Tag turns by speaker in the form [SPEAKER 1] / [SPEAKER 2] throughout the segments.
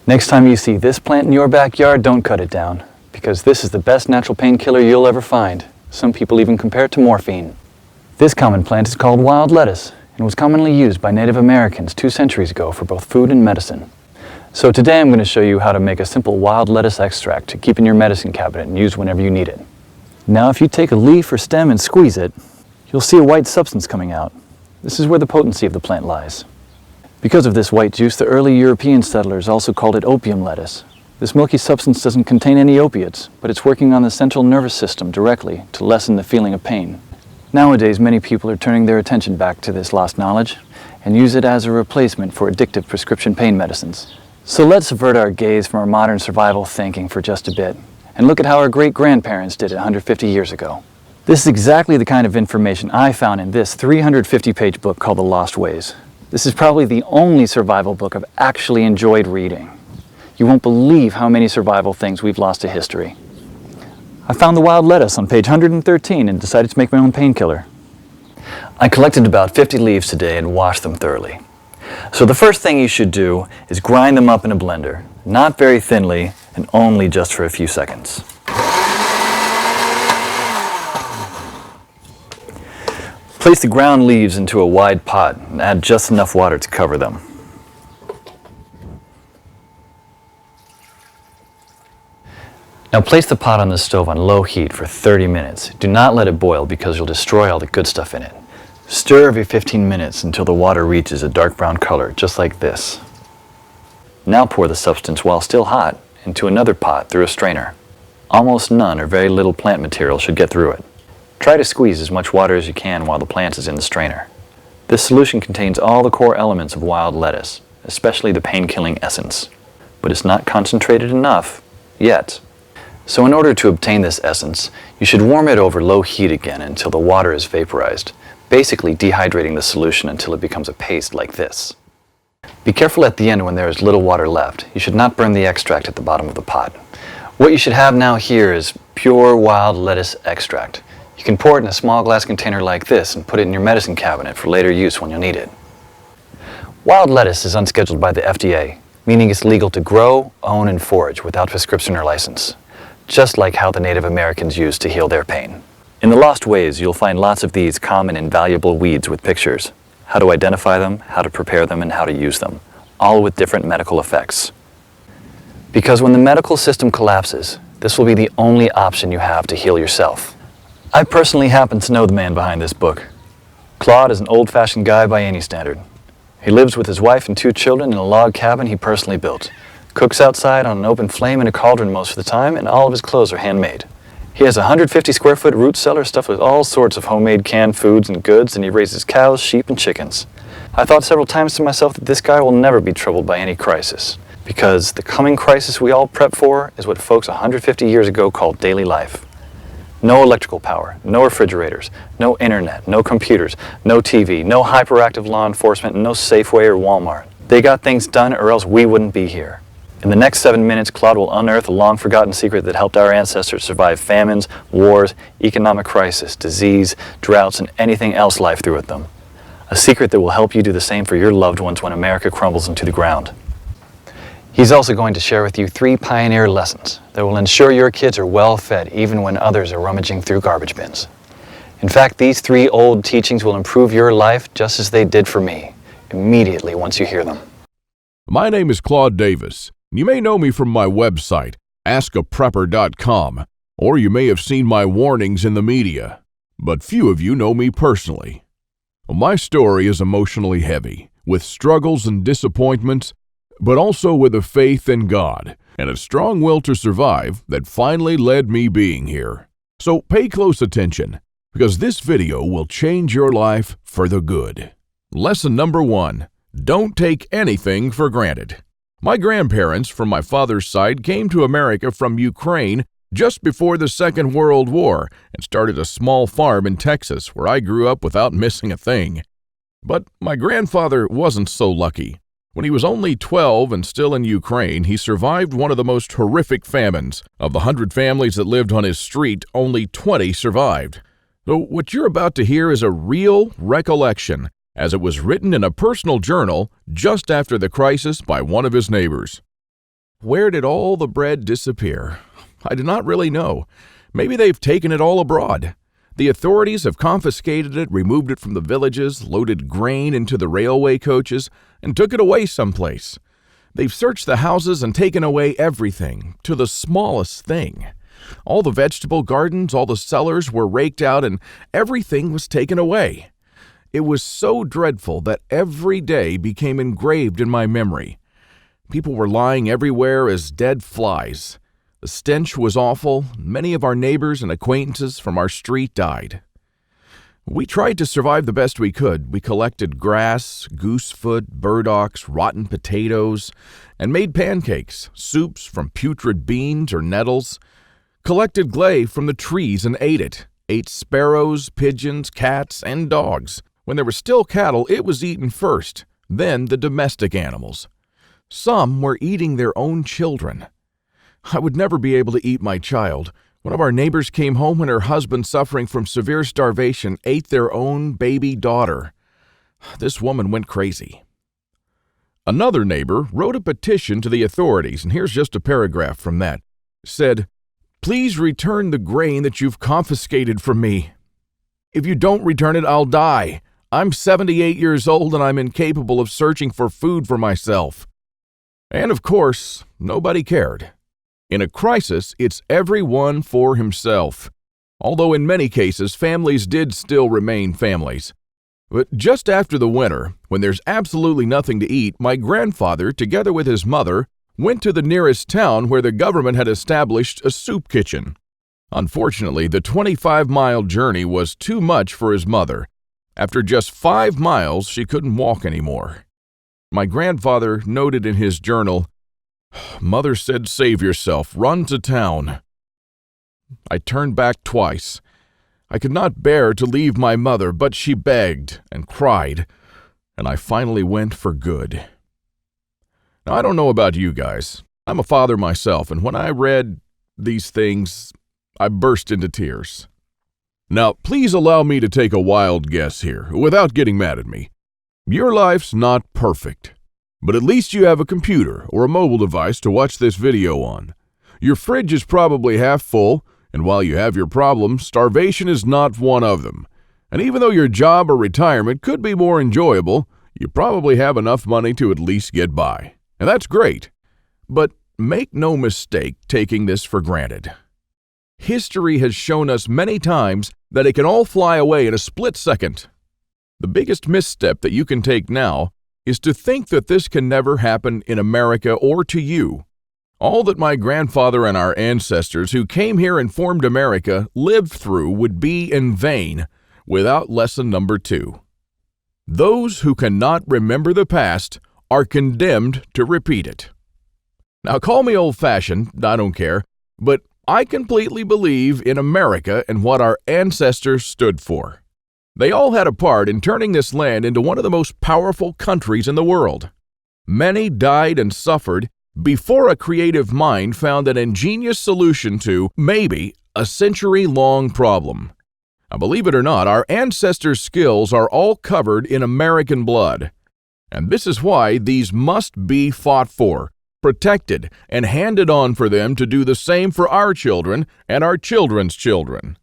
[SPEAKER 1] Next time you see this plant in your backyard, don't cut it down, because this is the best natural painkiller you'll ever find. Some people even compare it to morphine. This common plant is called wild lettuce and was commonly used by Native Americans 2 centuries ago for both food and medicine. So today I'm going to show you how to make a simple wild lettuce extract to keep in your medicine cabinet and use whenever you need it. Now if you take a leaf or stem and squeeze it, you'll see a white substance coming out. This is where the potency of the plant lies. Because of this white juice, the early European settlers also called it opium lettuce. This milky substance doesn't contain any opiates, but it's working on the central nervous system directly to lessen the feeling of pain. Nowadays, many people are turning their attention back to this lost knowledge and use it as a replacement for addictive prescription pain medicines. So let's avert our gaze from our modern survival thinking for just a bit and look at how our great-grandparents did it 150 years ago. This is exactly the kind of information I found in this 350-page book called The Lost Ways. This is probably the only survival book I've actually enjoyed reading. You won't believe how many survival things we've lost to history. I found the wild lettuce on page 113 and decided to make my own painkiller. I collected about 50 leaves today and washed them thoroughly. So the first thing you should do is grind them up in a blender, not very thinly and only just for a few seconds. Place the ground leaves into a wide pot and add just enough water to cover them. Now place the pot on the stove on low heat for 30 minutes. Do not let it boil because you'll destroy all the good stuff in it. Stir every 15 minutes until the water reaches a dark brown color, just like this. Now pour the substance while still hot into another pot through a strainer. Almost none or very little plant material should get through it. Try to squeeze as much water as you can while the plant is in the strainer. This solution contains all the core elements of wild lettuce, especially the pain-killing essence. But it's not concentrated enough yet. So in order to obtain this essence, you should warm it over low heat again until the water is vaporized, basically dehydrating the solution until it becomes a paste like this. Be careful at the end when there is little water left. You should not burn the extract at the bottom of the pot. What you should have now here is pure wild lettuce extract. You can pour it in a small glass container like this and put it in your medicine cabinet for later use when you'll need it. Wild lettuce is unscheduled by the FDA, meaning it's legal to grow, own, and forage without prescription or license, just like how the Native Americans used to heal their pain. In The Lost Ways, you'll find lots of these common invaluable weeds with pictures, how to identify them, how to prepare them, and how to use them, all with different medical effects. Because when the medical system collapses, this will be the only option you have to heal yourself. I personally happen to know the man behind this book. Claude is an old-fashioned guy by any standard. He lives with his wife and 2 children in a log cabin he personally built. Cooks outside on an open flame in a cauldron most of the time, and all of his clothes are handmade. He has a 150-square-foot root cellar stuffed with all sorts of homemade canned foods and goods, and he raises cows, sheep, and chickens. I thought several times to myself that this guy will never be troubled by any crisis, because the coming crisis we all prep for is what folks 150 years ago called daily life. No electrical power, no refrigerators, no internet, no computers, no TV, no hyperactive law enforcement, and no Safeway or Walmart. They got things done or else we wouldn't be here. In the next 7 minutes, Claude will unearth a long-forgotten secret that helped our ancestors survive famines, wars, economic crisis, disease, droughts, and anything else life threw at them. A secret that will help you do the same for your loved ones when America crumbles into the ground. He's also going to share with you 3 pioneer lessons that will ensure your kids are well fed even when others are rummaging through garbage bins. In fact, these 3 old teachings will improve your life just as they did for me, immediately once you hear them.
[SPEAKER 2] My name is Claude Davis. You may know me from my website, askaprepper.com, or you may have seen my warnings in the media, but few of you know me personally. My story is emotionally heavy, with struggles and disappointments, but also with a faith in God and a strong will to survive that finally led me being here. So pay close attention, because this video will change your life for the good. Lesson number 1, don't take anything for granted. My grandparents from my father's side came to America from Ukraine just before the Second World War and started a small farm in Texas where I grew up without missing a thing. But my grandfather wasn't so lucky. When he was only 12 and still in Ukraine, he survived one of the most horrific famines. Of the 100 families that lived on his street, only 20 survived. So what you're about to hear is a real recollection, as it was written in a personal journal just after the crisis by one of his neighbors. Where did all the bread disappear? I do not really know. Maybe they've taken it all abroad. The authorities have confiscated it, removed it from the villages, loaded grain into the railway coaches, and took it away someplace. They've searched the houses and taken away everything, to the smallest thing. All the vegetable gardens, all the cellars were raked out, and everything was taken away. It was so dreadful that every day became engraved in my memory. People were lying everywhere as dead flies. The stench was awful. Many of our neighbors and acquaintances from our street died. We tried to survive the best we could. We collected grass, goosefoot, burdocks, rotten potatoes, and made pancakes, soups from putrid beans or nettles, collected clay from the trees and ate it, ate sparrows, pigeons, cats, and dogs. When there were still cattle, it was eaten first, then the domestic animals. Some were eating their own children. I would never be able to eat my child. One of our neighbors came home when her husband, suffering from severe starvation, ate their own baby daughter. This woman went crazy. Another neighbor wrote a petition to the authorities, and here's just a paragraph from that. It said, "Please return the grain that you've confiscated from me. If you don't return it, I'll die. I'm 78 years old and I'm incapable of searching for food for myself." And of course, nobody cared. In a crisis, it's everyone for himself. Although in many cases, families did still remain families. But just after the winter, when there's absolutely nothing to eat, my grandfather, together with his mother, went to the nearest town where the government had established a soup kitchen. Unfortunately, the 25-mile journey was too much for his mother. After just 5 miles, she couldn't walk anymore. My grandfather noted in his journal, "Mother said, save yourself, run to town." I turned back twice. I could not bear to leave my mother, but she begged and cried, and I finally went for good. Now, I don't know about you guys. I'm a father myself, and when I read these things, I burst into tears. Now, please allow me to take a wild guess here, without getting mad at me. Your life's not perfect. But at least you have a computer or a mobile device to watch this video on. Your fridge is probably half full, and while you have your problems, starvation is not one of them. And even though your job or retirement could be more enjoyable, you probably have enough money to at least get by. And that's great. But make no mistake taking this for granted. History has shown us many times that it can all fly away in a split second. The biggest misstep that you can take now is to think that this can never happen in America or to you. All that my grandfather and our ancestors who came here and formed America lived through would be in vain without lesson number 2. Those who cannot remember the past are condemned to repeat it. Now, call me old-fashioned, I don't care, but I completely believe in America and what our ancestors stood for. They all had a part in turning this land into one of the most powerful countries in the world. Many died and suffered before a creative mind found an ingenious solution to, maybe, a century-long problem. Now, believe it or not, our ancestors' skills are all covered in American blood. And this is why these must be fought for, protected, and handed on for them to do the same for our children and our children's children.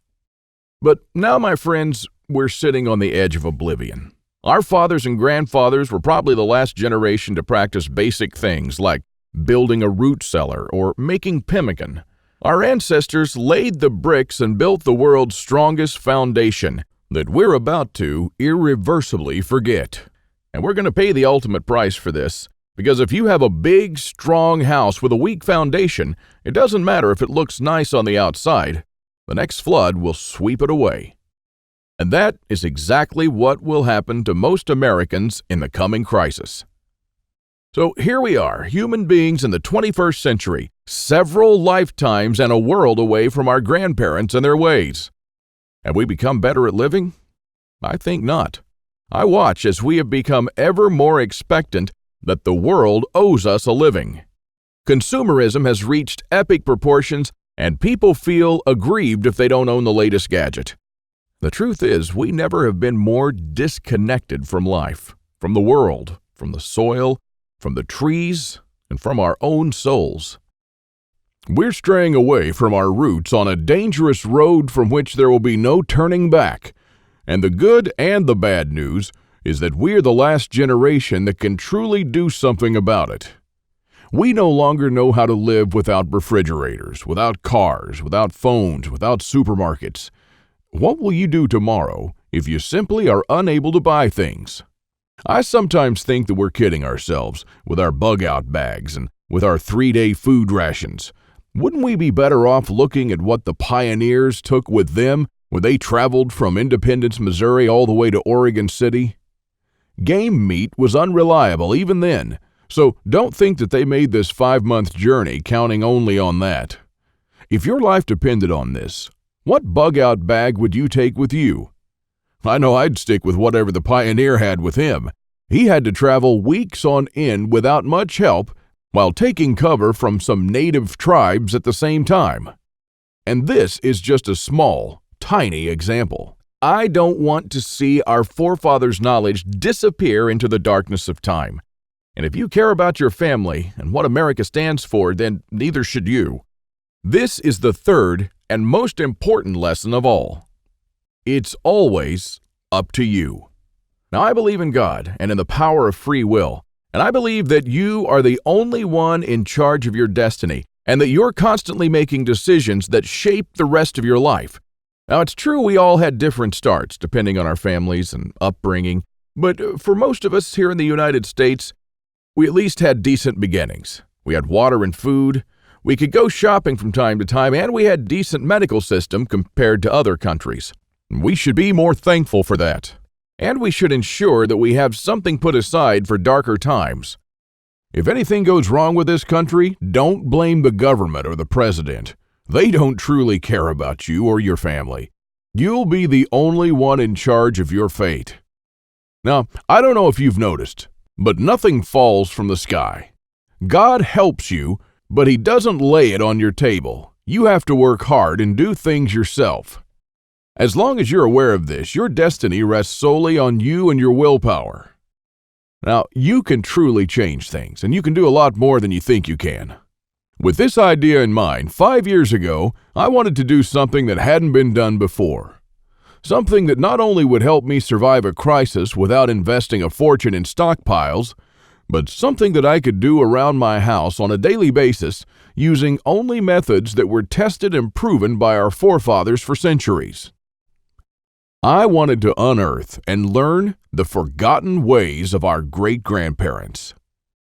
[SPEAKER 2] But now, my friends, we're sitting on the edge of oblivion. Our fathers and grandfathers were probably the last generation to practice basic things like building a root cellar or making pemmican. Our ancestors laid the bricks and built the world's strongest foundation that we're about to irreversibly forget. And we're going to pay the ultimate price for this, because if you have a big, strong house with a weak foundation, it doesn't matter if it looks nice on the outside. The next flood will sweep it away. And that is exactly what will happen to most Americans in the coming crisis. So here we are, human beings in the 21st century, several lifetimes and a world away from our grandparents and their ways. Have we become better at living? I think not. I watch as we have become ever more expectant that the world owes us a living. Consumerism has reached epic proportions, and people feel aggrieved if they don't own the latest gadget. The truth is, we never have been more disconnected from life, from the world, from the soil, from the trees, and from our own souls. We're straying away from our roots on a dangerous road from which there will be no turning back. And the good and the bad news is that we're the last generation that can truly do something about it. We no longer know how to live without refrigerators, without cars, without phones, without supermarkets. What will you do tomorrow if you simply are unable to buy things? I sometimes think that we're kidding ourselves with our bug-out bags and with our 3-day food rations. Wouldn't we be better off looking at what the pioneers took with them when they traveled from Independence, Missouri all the way to Oregon City? Game meat was unreliable even then, so don't think that they made this 5-month journey counting only on that. If your life depended on this, what bug-out bag would you take with you? I know I'd stick with whatever the pioneer had with him. He had to travel weeks on end without much help while taking cover from some native tribes at the same time. And this is just a small, tiny example. I don't want to see our forefathers' knowledge disappear into the darkness of time. And if you care about your family and what America stands for, then neither should you. This is the third and most important lesson of all. It's always up to you. Now, I believe in God and in the power of free will, and I believe that you are the only one in charge of your destiny, and that you're constantly making decisions that shape the rest of your life. Now, it's true we all had different starts depending on our families and upbringing, but for most of us here in the United States, we at least had decent beginnings. We had water and food, we could go shopping from time to time, and we had decent medical system compared to other countries. We should be more thankful for that. And we should ensure that we have something put aside for darker times. If anything goes wrong with this country, don't blame the government or the president. They don't truly care about you or your family. You'll be the only one in charge of your fate. Now, I don't know if you've noticed, but nothing falls from the sky. God helps you, but He doesn't lay it on your table. You have to work hard and do things yourself. As long as you're aware of this, your destiny rests solely on you and your willpower. Now, you can truly change things, and you can do a lot more than you think you can. With this idea in mind, 5 years ago, I wanted to do something that hadn't been done before. Something that not only would help me survive a crisis without investing a fortune in stockpiles, but something that I could do around my house on a daily basis using only methods that were tested and proven by our forefathers for centuries. I wanted to unearth and learn the forgotten ways of our great-grandparents.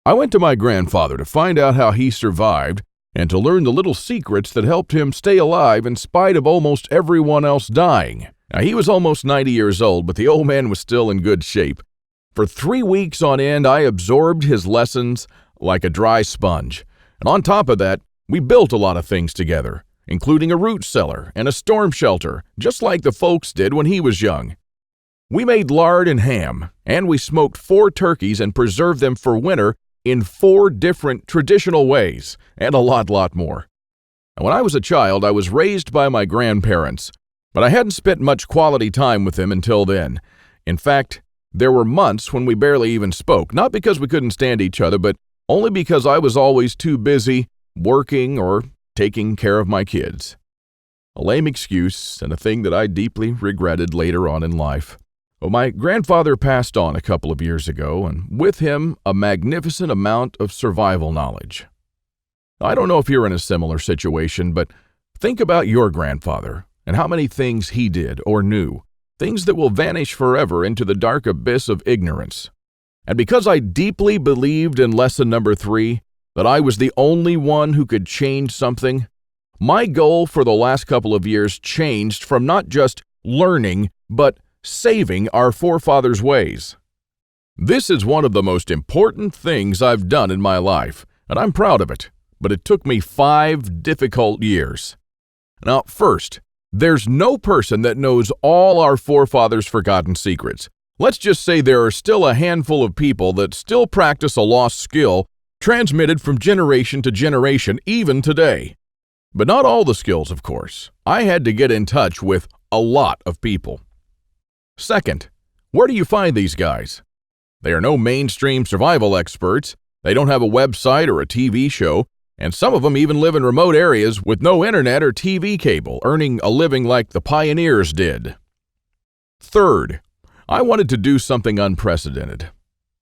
[SPEAKER 2] I went to my grandfather to find out how he survived and to learn the little secrets that helped him stay alive in spite of almost everyone else dying. Now, he was almost 90 years old, but the old man was still in good shape. For 3 weeks on end, I absorbed his lessons like a dry sponge. And on top of that, we built a lot of things together, including a root cellar and a storm shelter, just like the folks did when he was young. We made lard and ham, and we smoked 4 turkeys and preserved them for winter in 4 different traditional ways, and a lot more. And when I was a child, I was raised by my grandparents, but I hadn't spent much quality time with them until then. In fact, there were months when we barely even spoke, not because we couldn't stand each other, but only because I was always too busy working or taking care of my kids. A lame excuse and a thing that I deeply regretted later on in life. Well, my grandfather passed on a couple of years ago, and with him, a magnificent amount of survival knowledge. I don't know if you're in a similar situation, but think about your grandfather and how many things he did or knew, things that will vanish forever into the dark abyss of ignorance. And because I deeply believed in lesson number 3, that I was the only one who could change something, my goal for the last couple of years changed from not just learning, but saving our forefathers' ways. This is one of the most important things I've done in my life, and I'm proud of it, but it took me 5 difficult years. Now, first, there's no person that knows all our forefathers' forgotten secrets. Let's just say there are still a handful of people that still practice a lost skill transmitted from generation to generation even today. But not all the skills, of course. I had to get in touch with a lot of people. Second, where do you find these guys? They are no mainstream survival experts, They don't have a website or a TV show, and some of them even live in remote areas with no internet or TV cable, earning a living like the pioneers did. Third, I wanted to do something unprecedented.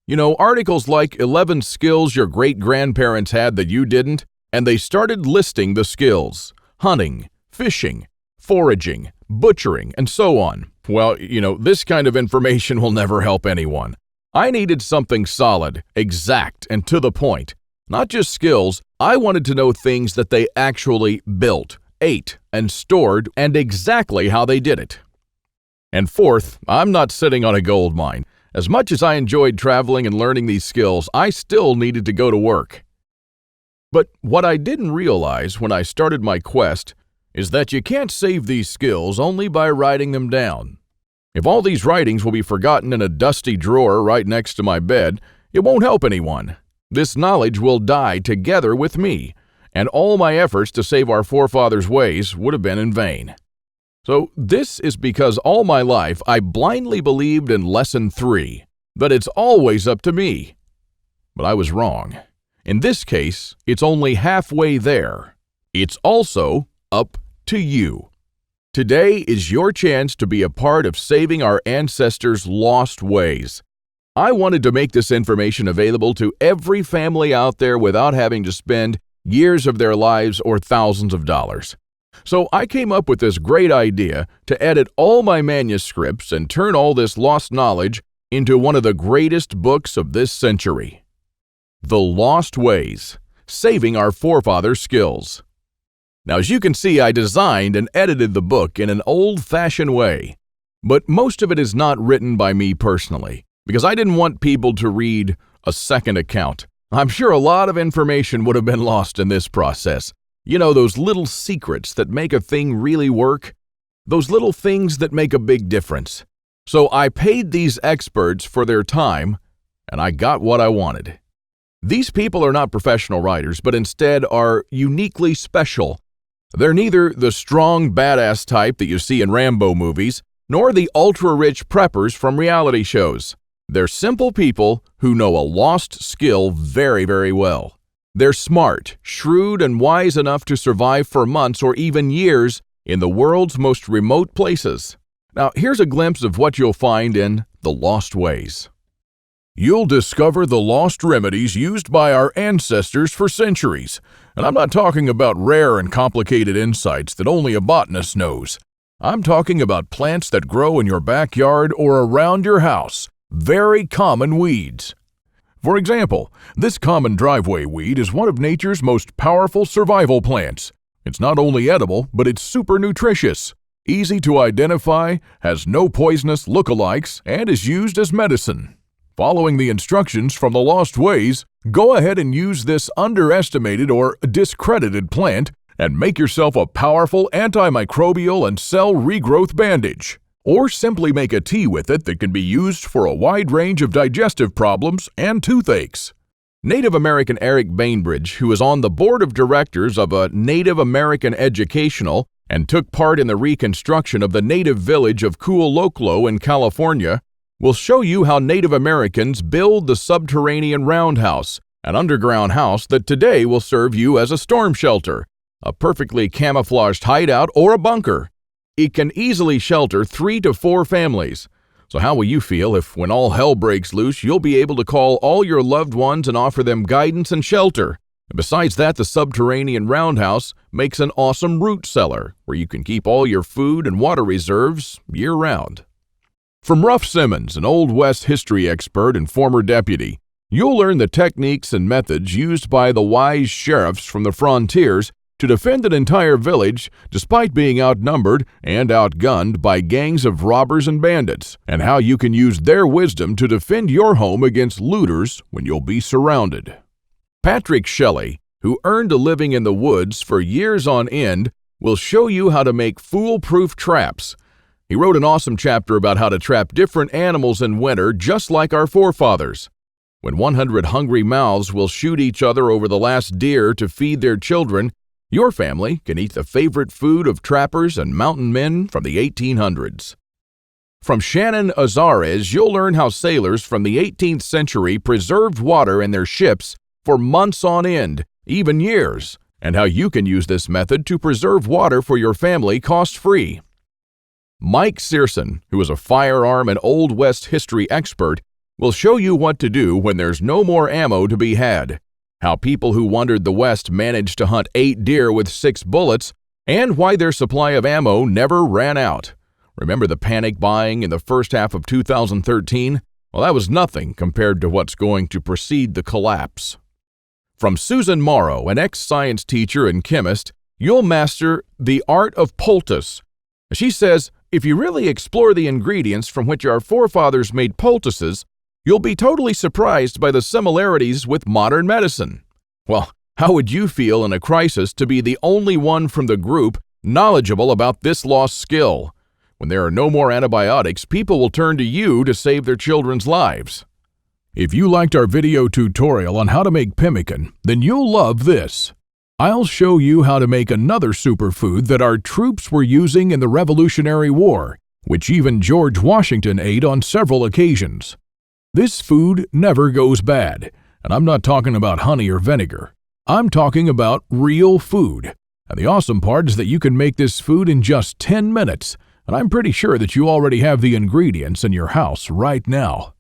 [SPEAKER 2] You know, articles like 11 skills your great-grandparents had that you didn't, and they started listing the skills: hunting, fishing, foraging, butchering, and so on. Well, this kind of information will never help anyone. I needed something solid, exact, and to the point. Not just skills, I wanted to know things that they actually built, ate, and stored, and exactly how they did it. And fourth, I'm not sitting on a gold mine. As much as I enjoyed traveling and learning these skills, I still needed to go to work. But what I didn't realize when I started my quest is that you can't save these skills only by writing them down. If all these writings will be forgotten in a dusty drawer right next to my bed, it won't help anyone. This knowledge will die together with me, and all my efforts to save our forefathers' ways would have been in vain. So this is because all my life I blindly believed in Lesson 3, that it's always up to me. But I was wrong. In this case, it's only halfway there. It's also up to you. Today is your chance to be a part of saving our ancestors' lost ways. I wanted to make this information available to every family out there without having to spend years of their lives or thousands of dollars. So I came up with this great idea to edit all my manuscripts and turn all this lost knowledge into one of the greatest books of this century. The Lost Ways, Saving Our Forefathers' Skills. Now, as you can see, I designed and edited the book in an old-fashioned way, but most of it is not written by me personally, because I didn't want people to read a second account. I'm sure a lot of information would have been lost in this process. You know, those little secrets that make a thing really work? Those little things that make a big difference. So I paid these experts for their time, and I got what I wanted. These people are not professional writers, but instead are uniquely special. They're neither the strong, badass type that you see in Rambo movies, nor the ultra-rich preppers from reality shows. They're simple people who know a lost skill very, very well. They're smart, shrewd, and wise enough to survive for months or even years in the world's most remote places. Now, here's a glimpse of what you'll find in The Lost Ways. You'll discover the lost remedies used by our ancestors for centuries. And I'm not talking about rare and complicated insights that only a botanist knows. I'm talking about plants that grow in your backyard or around your house. Very common weeds. For example, this common driveway weed is one of nature's most powerful survival plants. It's not only edible, but it's super nutritious, easy to identify, has no poisonous lookalikes, and is used as medicine. Following the instructions from The Lost Ways, go ahead and use this underestimated or discredited plant and make yourself a powerful antimicrobial and cell regrowth bandage. Or simply make a tea with it that can be used for a wide range of digestive problems and toothaches. Native American Eric Bainbridge, who is on the board of directors of a Native American Educational and took part in the reconstruction of the native village of Kualoklo in California, will show you how Native Americans build the subterranean roundhouse, an underground house that today will serve you as a storm shelter, a perfectly camouflaged hideout, or a bunker. It can easily shelter 3 to 4 families. So how will you feel if, when all hell breaks loose, you'll be able to call all your loved ones and offer them guidance and shelter? And besides that, the subterranean roundhouse makes an awesome root cellar where you can keep all your food and water reserves year-round. From Ruff Simmons, an Old West history expert and former deputy, you'll learn the techniques and methods used by the wise sheriffs from the frontiers to defend an entire village despite being outnumbered and outgunned by gangs of robbers and bandits, and how you can use their wisdom to defend your home against looters when you'll be surrounded. Patrick Shelley, who earned a living in the woods for years on end, will show you how to make foolproof traps. He wrote an awesome chapter about how to trap different animals in winter just like our forefathers. When 100 hungry mouths will shoot each other over the last deer to feed their children, your family can eat the favorite food of trappers and mountain men from the 1800s. From Shannon Azares, you'll learn how sailors from the 18th century preserved water in their ships for months on end, even years, and how you can use this method to preserve water for your family cost-free. Mike Searson, who is a firearm and Old West history expert, will show you what to do when there's no more ammo to be had, how people who wandered the West managed to hunt 8 deer with 6 bullets, and why their supply of ammo never ran out. Remember the panic buying in the first half of 2013? Well, that was nothing compared to what's going to precede the collapse. From Susan Morrow, an ex-science teacher and chemist, you'll master the art of poultice. She says, if you really explore the ingredients from which our forefathers made poultices, you'll be totally surprised by the similarities with modern medicine. Well, how would you feel in a crisis to be the only one from the group knowledgeable about this lost skill? When there are no more antibiotics, people will turn to you to save their children's lives. If you liked our video tutorial on how to make pemmican, then you'll love this. I'll show you how to make another superfood that our troops were using in the Revolutionary War, which even George Washington ate on several occasions. This food never goes bad, and I'm not talking about honey or vinegar. I'm talking about real food. And the awesome part is that you can make this food in just 10 minutes, and I'm pretty sure that you already have the ingredients in your house right now.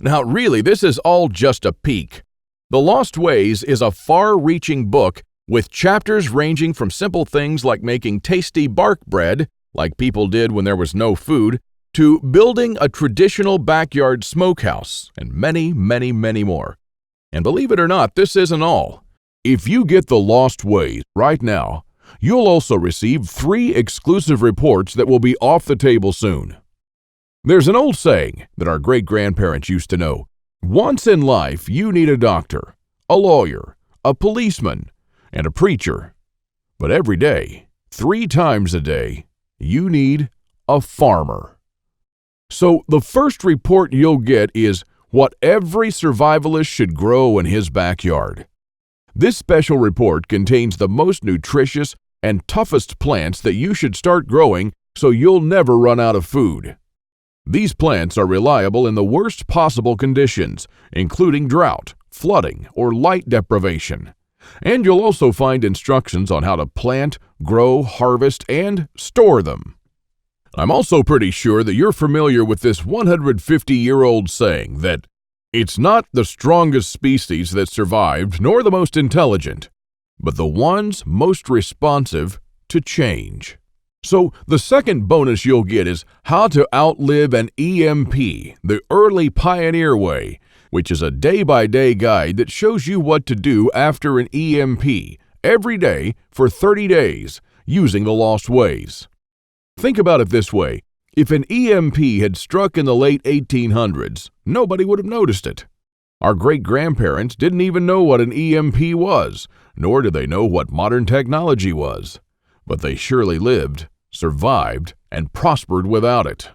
[SPEAKER 2] Now, really, this is all just a peek. The Lost Ways is a far-reaching book with chapters ranging from simple things like making tasty bark bread, like people did when there was no food, to building a traditional backyard smokehouse, and many, many, many more. And believe it or not, this isn't all. If you get The Lost Ways right now, you'll also receive 3 exclusive reports that will be off the table soon. There's an old saying that our great-grandparents used to know. Once in life, you need a doctor, a lawyer, a policeman, and a preacher. But every day, 3 times a day, you need a farmer. So the first report you'll get is what every survivalist should grow in his backyard. This special report contains the most nutritious and toughest plants that you should start growing so you'll never run out of food. These plants are reliable in the worst possible conditions, including drought, flooding, or light deprivation. And you'll also find instructions on how to plant, grow, harvest, and store them. I'm also pretty sure that you're familiar with this 150-year-old saying that it's not the strongest species that survived nor the most intelligent, but the ones most responsive to change. So the second bonus you'll get is how to outlive an EMP, the early pioneer way, which is a day-by-day guide that shows you what to do after an EMP every day for 30 days using the Lost Ways. Think about it this way. If an EMP had struck in the late 1800s, nobody would have noticed it. Our great-grandparents didn't even know what an EMP was, nor did they know what modern technology was. But they surely lived, survived, and prospered without it.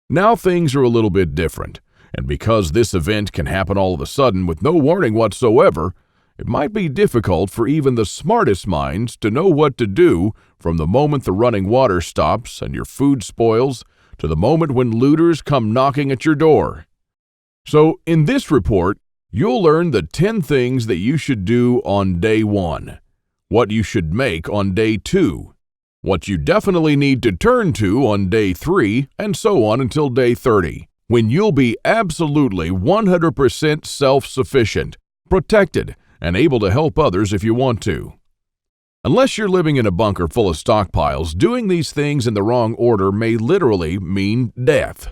[SPEAKER 2] Now things are a little bit different, and because this event can happen all of a sudden with no warning whatsoever, it might be difficult for even the smartest minds to know what to do from the moment the running water stops and your food spoils to the moment when looters come knocking at your door. So in this report, you'll learn the 10 things that you should do on day 1, what you should make on day 2, what you definitely need to turn to on day 3, and so on until day 30, when you'll be absolutely 100% self-sufficient, protected, and able to help others if you want to. Unless you're living in a bunker full of stockpiles, doing these things in the wrong order may literally mean death.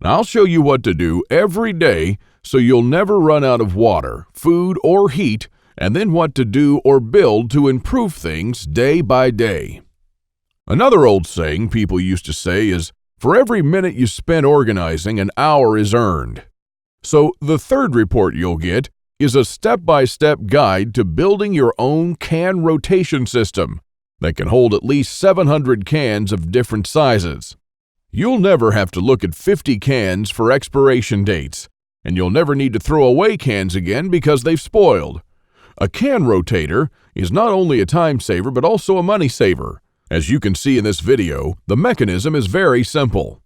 [SPEAKER 2] Now, I'll show you what to do every day so you'll never run out of water, food, or heat, and then what to do or build to improve things day by day. Another old saying people used to say is, for every minute you spend organizing, an hour is earned. So the third report you'll get is a step-by-step guide to building your own can rotation system that can hold at least 700 cans of different sizes. You'll never have to look at 50 cans for expiration dates, and you'll never need to throw away cans again because they've spoiled. A can rotator is not only a time saver but also a money saver. As you can see in this video, the mechanism is very simple.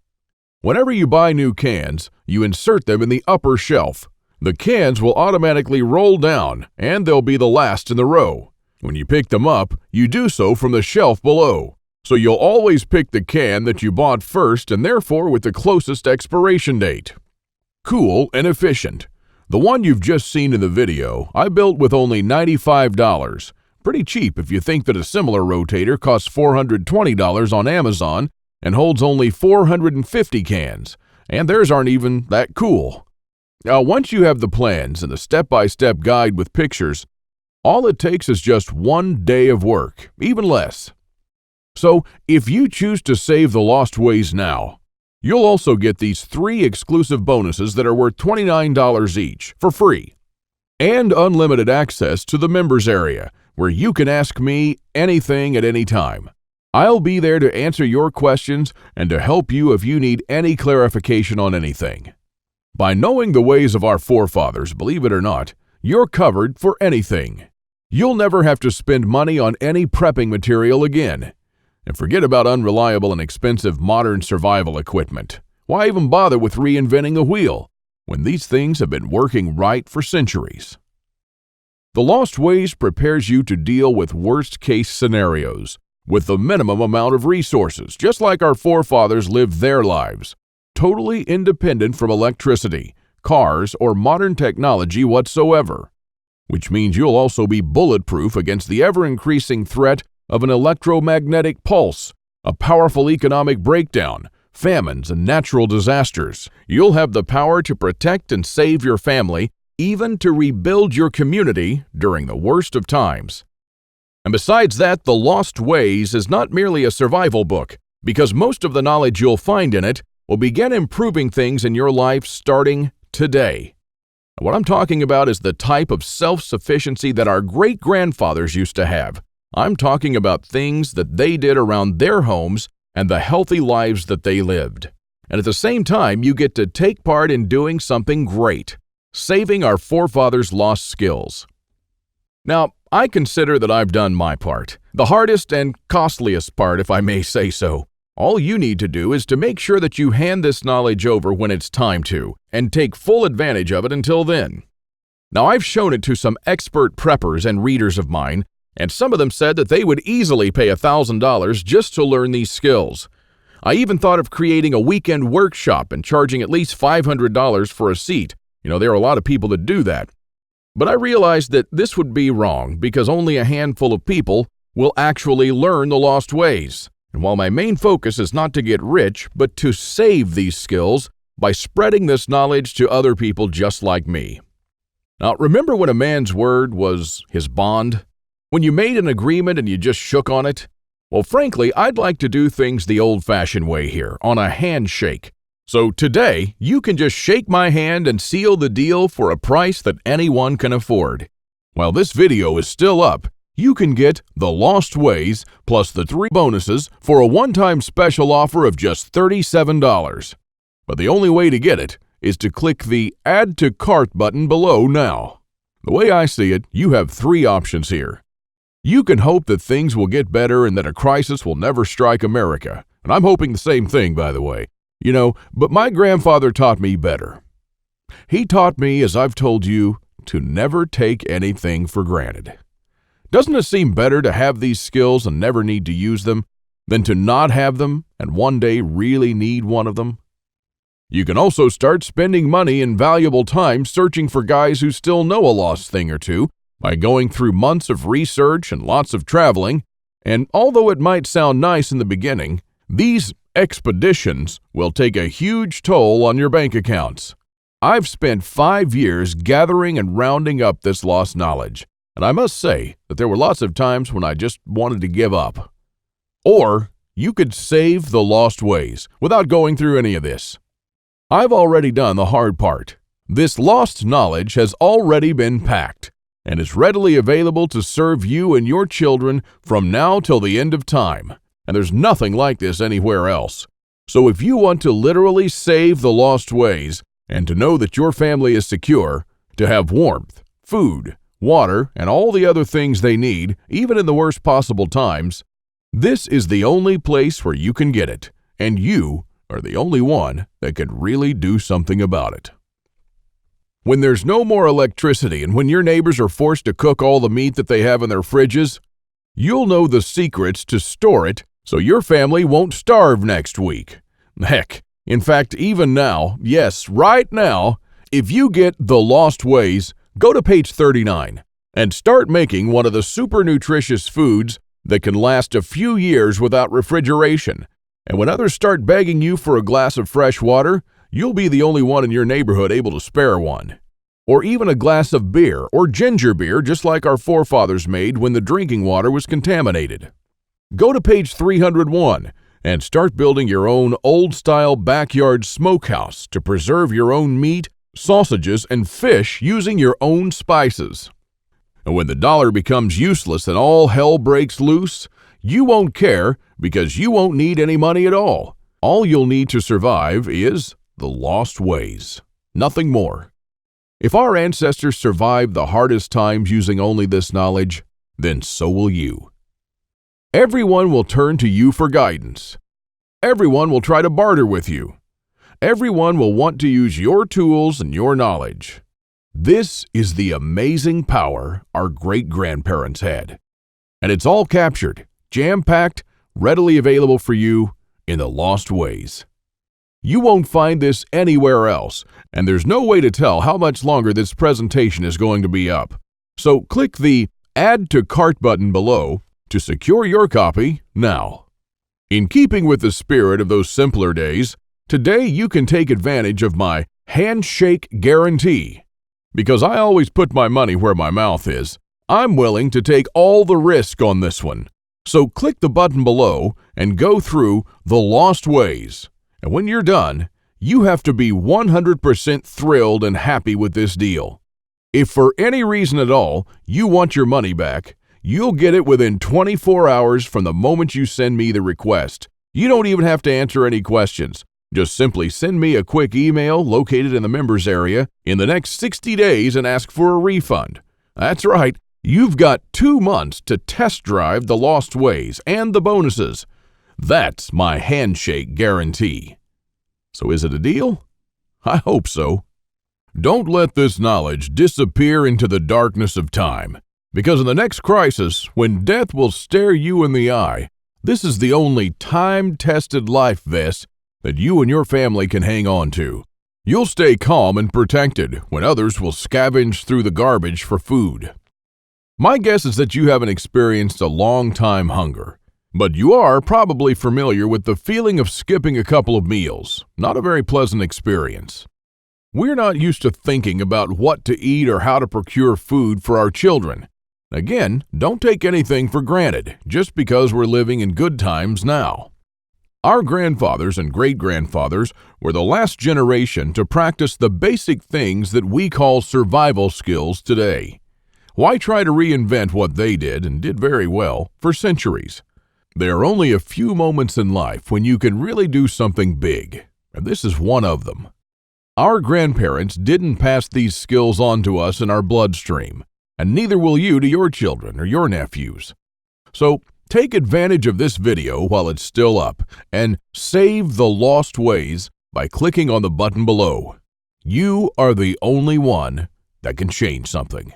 [SPEAKER 2] Whenever you buy new cans, you insert them in the upper shelf, The cans will automatically roll down, and they'll be the last in the row. When you pick them up, you do so from the shelf below. So you'll always pick the can that you bought first and therefore with the closest expiration date. Cool and efficient. The one you've just seen in the video, I built with only $95. Pretty cheap if you think that a similar rotator costs $420 on Amazon and holds only 450 cans, and theirs aren't even that cool. Now, once you have the plans and the step-by-step guide with pictures, all it takes is just 1 day of work, even less. So, if you choose to save the lost ways now, you'll also get these 3 exclusive bonuses that are worth $29 each for free, and unlimited access to the members area, where you can ask me anything at any time. I'll be there to answer your questions and to help you if you need any clarification on anything. By knowing the ways of our forefathers, believe it or not, you're covered for anything. You'll never have to spend money on any prepping material again. And forget about unreliable and expensive modern survival equipment. Why even bother with reinventing the wheel when these things have been working right for centuries? The Lost Ways prepares you to deal with worst-case scenarios with the minimum amount of resources, just like our forefathers lived their lives, totally independent from electricity, cars, or modern technology whatsoever. Which means you'll also be bulletproof against the ever-increasing threat of an electromagnetic pulse, a powerful economic breakdown, famines, and natural disasters. You'll have the power to protect and save your family, even to rebuild your community during the worst of times. And besides that, The Lost Ways is not merely a survival book, because most of the knowledge you'll find in it will begin improving things in your life starting today. What I'm talking about is the type of self-sufficiency that our great-grandfathers used to have. I'm talking about things that they did around their homes and the healthy lives that they lived. And at the same time, you get to take part in doing something great, saving our forefathers' lost skills. Now, I consider that I've done my part, the hardest and costliest part, if I may say so. All you need to do is to make sure that you hand this knowledge over when it's time to, and take full advantage of it until then. Now, I've shown it to some expert preppers and readers of mine, and some of them said that they would easily pay $1,000 just to learn these skills. I even thought of creating a weekend workshop and charging at least $500 for a seat. There are a lot of people that do that. But I realized that this would be wrong because only a handful of people will actually learn the lost ways. And while my main focus is not to get rich, but to save these skills by spreading this knowledge to other people just like me. Now, remember when a man's word was his bond? When you made an agreement and you just shook on it? Well, frankly, I'd like to do things the old-fashioned way here, on a handshake. So today, you can just shake my hand and seal the deal for a price that anyone can afford. While this video is still up, you can get The Lost Ways plus the 3 bonuses for a one-time special offer of just $37. But the only way to get it is to click the Add to Cart button below now. The way I see it, you have 3 options here. You can hope that things will get better and that a crisis will never strike America. And I'm hoping the same thing, by the way. But my grandfather taught me better. He taught me, as I've told you, to never take anything for granted. Doesn't it seem better to have these skills and never need to use them than to not have them and one day really need one of them? You can also start spending money and valuable time searching for guys who still know a lost thing or two by going through months of research and lots of traveling. And although it might sound nice in the beginning, these expeditions will take a huge toll on your bank accounts. I've spent 5 years gathering and rounding up this lost knowledge, and I must say that there were lots of times when I just wanted to give up. Or you could save the lost ways without going through any of this. I've already done the hard part. This lost knowledge has already been packed and is readily available to serve you and your children from now till the end of time. And there's nothing like this anywhere else. So if you want to literally save the lost ways and to know that your family is secure, to have warmth, food, water, and all the other things they need, even in the worst possible times, this is the only place where you can get it, and you are the only one that can really do something about it. When there's no more electricity and when your neighbors are forced to cook all the meat that they have in their fridges, you'll know the secrets to store it so your family won't starve next week. Heck, in fact, even now, yes, right now, if you get The Lost Ways, go to page 39 and start making one of the super nutritious foods that can last a few years without refrigeration. And when others start begging you for a glass of fresh water, you'll be the only one in your neighborhood able to spare one. Or even a glass of beer or ginger beer, just like our forefathers made when the drinking water was contaminated. Go to page 301 and start building your own old-style backyard smokehouse to preserve your own meat, sausages, and fish using your own spices. And when the dollar becomes useless and all hell breaks loose, you won't care because you won't need any money at all. All you'll need to survive is the lost ways. Nothing more. If our ancestors survived the hardest times using only this knowledge, then so will you. Everyone will turn to you for guidance. Everyone will try to barter with you. Everyone will want to use your tools and your knowledge. This is the amazing power our great-grandparents had. And it's all captured, jam-packed, readily available for you in The Lost Ways. You won't find this anywhere else, and there's no way to tell how much longer this presentation is going to be up. So click the Add to Cart button below to secure your copy now. In keeping with the spirit of those simpler days, today you can take advantage of my handshake guarantee. Because I always put my money where my mouth is, I'm willing to take all the risk on this one. So click the button below and go through The Lost Ways. And when you're done, you have to be 100% thrilled and happy with this deal. If for any reason at all you want your money back, you'll get it within 24 hours from the moment you send me the request. You don't even have to answer any questions. Just simply send me a quick email located in the members area in the next 60 days and ask for a refund. That's right, you've got 2 months to test drive The Lost Ways and the bonuses. That's my handshake guarantee. So is it a deal? I hope so. Don't let this knowledge disappear into the darkness of time, because in the next crisis, when death will stare you in the eye, this is the only time-tested life vest that you and your family can hang on to. You'll stay calm and protected when others will scavenge through the garbage for food. My guess is that you haven't experienced a long-time hunger, but you are probably familiar with the feeling of skipping a couple of meals. Not a very pleasant experience. We're not used to thinking about what to eat or how to procure food for our children. Again, don't take anything for granted just because we're living in good times now. Our grandfathers and great-grandfathers were the last generation to practice the basic things that we call survival skills today. Why try to reinvent what they did, and did very well, for centuries? There are only a few moments in life when you can really do something big, and this is one of them. Our grandparents didn't pass these skills on to us in our bloodstream, and neither will you to your children or your nephews. So, take advantage of this video while it's still up and save The Lost Ways by clicking on the button below. You are the only one that can change something.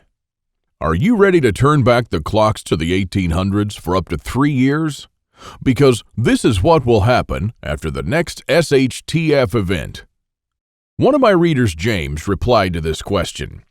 [SPEAKER 2] Are you ready to turn back the clocks to the 1800s for up to 3 years? Because this is what will happen after the next SHTF event. One of my readers, James, replied to this question.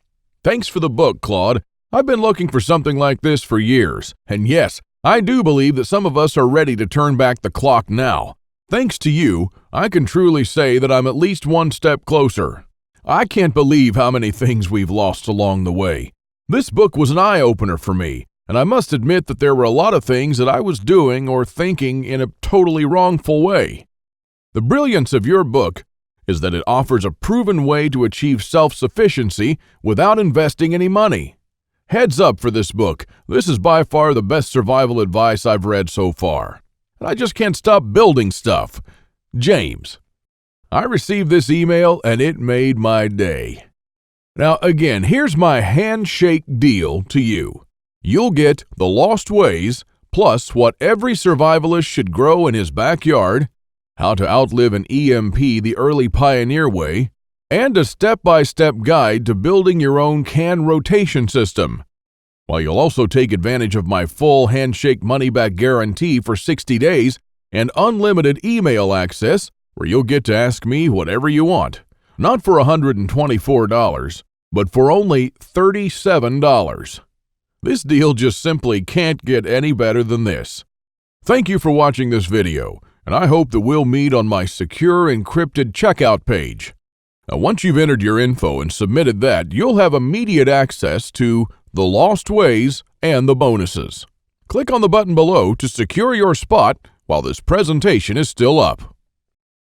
[SPEAKER 2] Thanks for the book, Claude. I've been looking for something like this for years, and yes, I do believe that some of us are ready to turn back the clock now. Thanks to you, I can truly say that I'm at least one step closer. I can't believe how many things we've lost along the way. This book was an eye-opener for me, and I must admit that there were a lot of things that I was doing or thinking in a totally wrongful way. The brilliance of your book is that it offers a proven way to achieve self-sufficiency without investing any money. Heads up for this book. This is by far the best survival advice I've read so far. And I just can't stop building stuff. James. I received this email and it made my day. Now again, here's my handshake deal to you. You'll get The Lost Ways, plus what every survivalist should grow in his backyard, How to Outlive an EMP the Early Pioneer Way, and a step-by-step guide to building your own can rotation system. While you'll also take advantage of my full handshake money-back guarantee for 60 days and unlimited email access where you'll get to ask me whatever you want. Not for $124, but for only $37. This deal just simply can't get any better than this. Thank you for watching this video, and I hope that we'll meet on my secure encrypted checkout page. Now, once you've entered your info and submitted that, you'll have immediate access to the lost ways and the bonuses. Click on the button below to secure your spot while this presentation is still up.